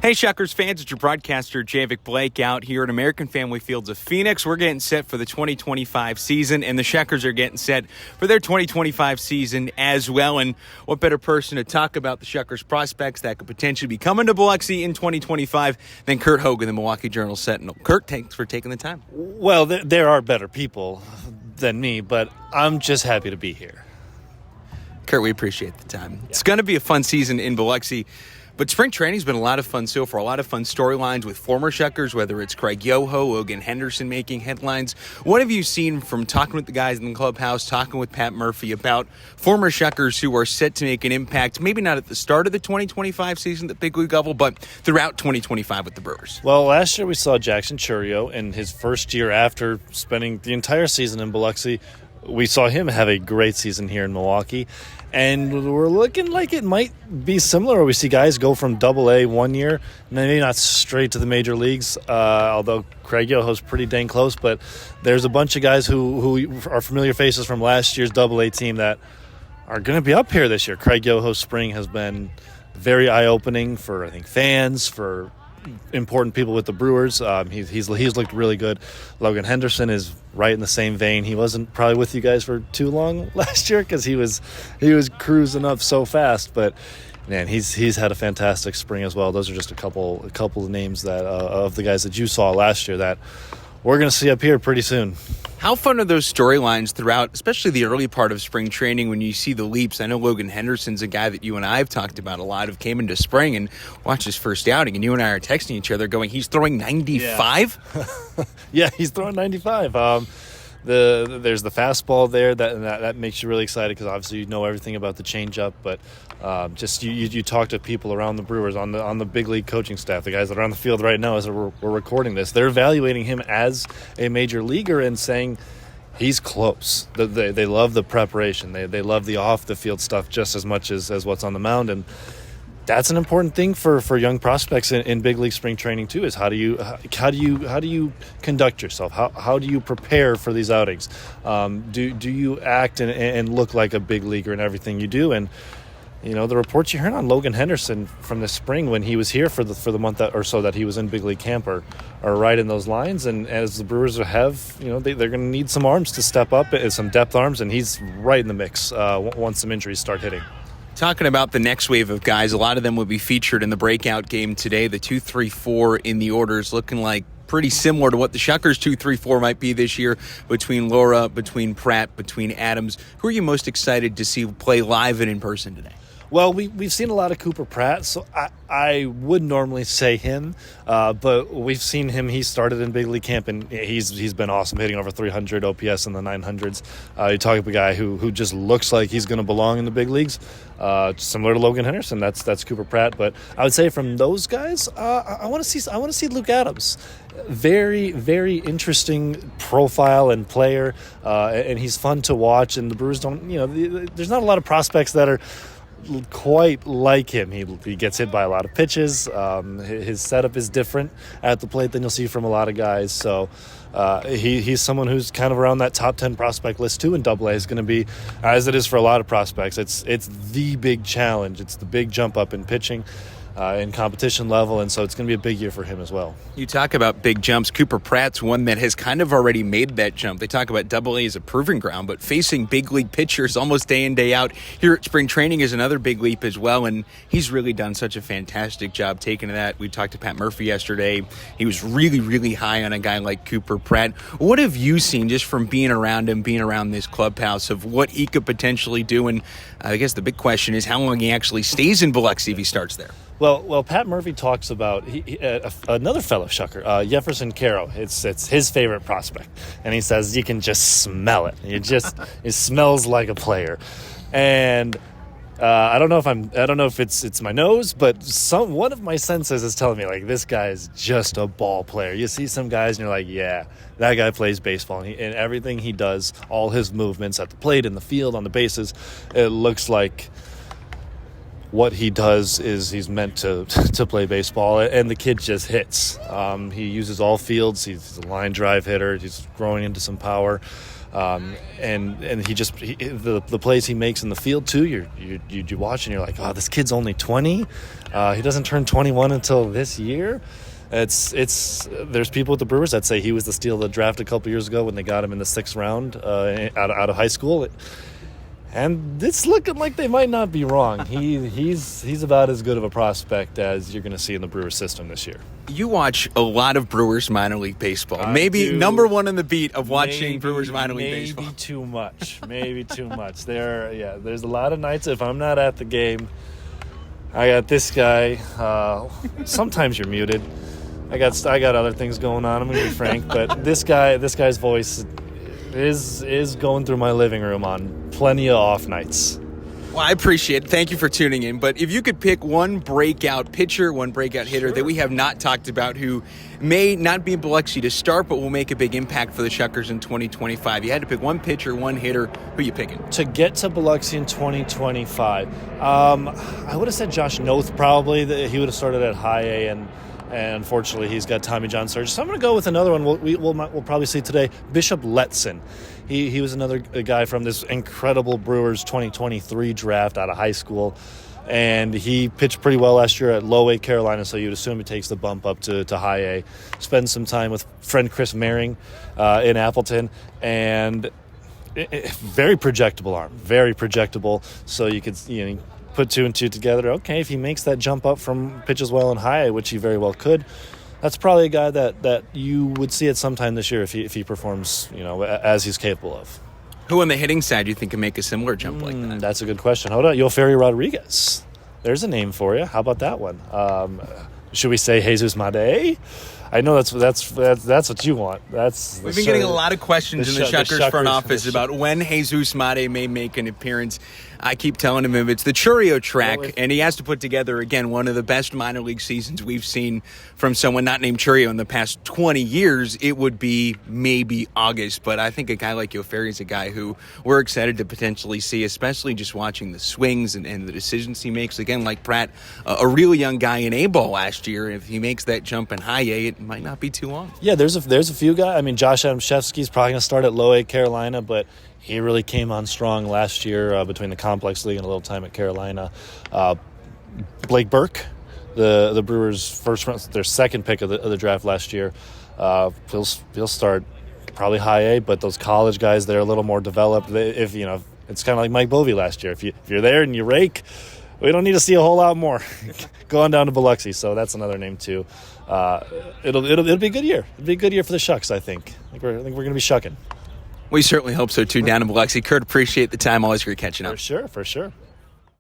Hey, Shuckers fans, it's your broadcaster, Javik Blake, out here at American Family Fields of Phoenix. We're getting set for the 2025 season, and the Shuckers are getting set for their 2025 season as well. And what better person to talk about the Shuckers prospects that could potentially be coming to Biloxi in 2025 than Curt Hogg in the Milwaukee Journal-Sentinel. Curt, thanks for taking the time. Well, there are better people than me, but I'm just happy to be here. Curt, we appreciate the time. It's going to be a fun season in Biloxi. But spring training's been a lot of fun so far, a lot of fun storylines with former Shuckers, whether it's Craig Yoho, Logan Henderson making headlines. What have you seen from talking with the guys in the clubhouse, talking with Pat Murphy about former Shuckers who are set to make an impact, maybe not at the start of the 2025 season at the big league level, but throughout 2025 with the Brewers? Well, last year we saw Jackson Chourio in his first year after spending the entire season in Biloxi. We saw him have a great season here in Milwaukee, and we're looking like it might be similar. We see guys go from Double-A 1 year, maybe not straight to the major leagues, although Craig Yoho's pretty dang close, but there's a bunch of guys who are familiar faces from last year's Double-A team that are going to be up here this year. Craig Yoho's spring has been very eye-opening for, I think, fans, for important people with the Brewers. He's looked really good. Logan Henderson is right in the same vein. He wasn't probably with you guys for too long last year because he was cruising up so fast, but man, he's had a fantastic spring as well. Those are just a couple of names that of the guys that you saw last year that we're going to see up here pretty soon. How fun are those storylines throughout, especially the early part of spring training when you see the leaps? I know Logan Henderson's a guy that you and I have talked about a lot, who came into spring and watched his first outing, and you and I are texting each other going, he's throwing 95? Yeah, he's throwing 95. There's the fastball there that makes you really excited because obviously you know everything about the changeup, but just you talk to people around the Brewers on the big league coaching staff, the guys that are on the field right now as we're recording this. They're evaluating him as a major leaguer and saying he's close. They love the preparation. They love the off the field stuff just as much as what's on the mound, and that's an important thing for young prospects in big league spring training too. Is how do you conduct yourself? How do you prepare for these outings? Do you act and look like a big leaguer in everything you do? And you know, the reports you heard on Logan Henderson from the spring when he was here for the month or so that he was in big league camp are right in those lines. And as the Brewers have, you know, they're going to need some arms to step up, some depth arms, and he's right in the mix once some injuries start hitting. Talking about the next wave of guys, a lot of them will be featured in the breakout game today. The 2, 3, 4 in the order is looking like pretty similar to what the Shuckers 2, 3, 4 might be this year between Laura, between Pratt, between Adams. Who are you most excited to see play live and in person today? Well, we've seen a lot of Cooper Pratt, so I would normally say him, but we've seen him. He started in big league camp, and he's been awesome, hitting over 300 OPS in the 900s. You talk about a guy who just looks like he's going to belong in the big leagues, similar to Logan Henderson. That's Cooper Pratt. But I would say from those guys, I want to see Luke Adams. Very, very interesting profile and player, and he's fun to watch. And the Brewers don't, there's not a lot of prospects that are quite like him. He gets hit by a lot of pitches. His setup is different at the plate than you'll see from a lot of guys. So he's someone who's kind of around that top 10 prospect list too in Double-A. Is going to be, as it is for a lot of prospects, it's the big challenge. It's the big jump up in pitching. In competition level, and so it's going to be a big year for him as well. You talk about big jumps. Cooper Pratt's one that has kind of already made that jump. They talk about Double-A as a proving ground, but facing big league pitchers almost day in, day out here at spring training is another big leap as well, and he's really done such a fantastic job taking to that. We talked to Pat Murphy yesterday. He was really, really high on a guy like Cooper Pratt. What have you seen just from being around him, being around this clubhouse, of what he could potentially do? And I guess the big question is how long he actually stays in Biloxi if he starts there. Well, Pat Murphy talks about another fellow Shucker, Jefferson Caro. It's his favorite prospect, and he says you can just smell it. It smells like a player, and I don't know if it's my nose, but one of my senses is telling me like this guy is just a ball player. You see some guys, and you're like, yeah, that guy plays baseball, and everything he does, all his movements at the plate, in the field, on the bases, it looks like what he does is he's meant to play baseball, and the kid just hits. He uses all fields. He's a line drive hitter. He's growing into some power. And the plays he makes in the field too. You watch and you're like, oh, this kid's only 20. He doesn't turn 21 until this year. There's people at the Brewers that say he was the steal of the draft a couple years ago when they got him in the 6th round out of high school. And it's looking like they might not be wrong. He's about as good of a prospect as you're going to see in the Brewers system this year. You watch a lot of Brewers minor league baseball. Maybe number one on the beat of watching Brewers minor league baseball. Maybe too much. Maybe too much. There's a lot of nights if I'm not at the game, I got this guy. Sometimes you're muted. I got other things going on. I'm going to be frank, but this guy's voice is going through my living room on plenty of off nights. Well, I appreciate it. Thank you for tuning in. But if you could pick one breakout pitcher, one breakout hitter that we have not talked about who may not be in Biloxi to start but will make a big impact for the Shuckers in 2025, you had to pick one pitcher, one hitter, who are you picking? To get to Biloxi in 2025, I would have said Josh Noth probably. He would have started at high A, and unfortunately he's got Tommy John surgery. So I'm going to go with another one we'll probably see today, Bishop Letson. He was another guy from this incredible Brewers 2023 draft out of high school, and he pitched pretty well last year at low A Carolina, so you'd assume he takes the bump up to high A. Spends some time with friend Chris Maring in Appleton, and very projectable arm, very projectable, so you could put 2 and 2 together. Okay, if he makes that jump up from pitches well in high A, which he very well could, that's probably a guy that you would see at some time this year if he performs, as he's capable of. Who on the hitting side do you think can make a similar jump like that? That's a good question. Hold on, Yoferi Rodriguez. There's a name for you. How about that one? Should we say Jesus Made? I know that's what you want. We've been getting a lot of questions in the Shuckers front office about when Jesus Made may make an appearance. I keep telling him if it's the Churio track, and he has to put together, again, one of the best minor league seasons we've seen from someone not named Churio in the past 20 years, it would be maybe August. But I think a guy like Yoferi is a guy who we're excited to potentially see, especially just watching the swings and the decisions he makes. Again, like Pratt, a really young guy in A-ball last year. If he makes that jump in high A, it might not be too long. Yeah, there's a few guys. I mean, Josh Adamszewski's probably going to start at low A Carolina, but he really came on strong last year between the Complex League and a little time at Carolina. Blake Burke, the Brewers' their second pick of the draft last year, he'll start probably high A, but those college guys, they're a little more developed. It's kind of like Mike Bovey last year. If you're there and you rake, we don't need to see a whole lot more. Go on down to Biloxi. So that's another name too. It'll be a good year. It'll be a good year for the Shucks, I think. I think we're going to be shucking. We certainly hope so too down in Biloxi. Curt, appreciate the time. Always great catching up. For sure.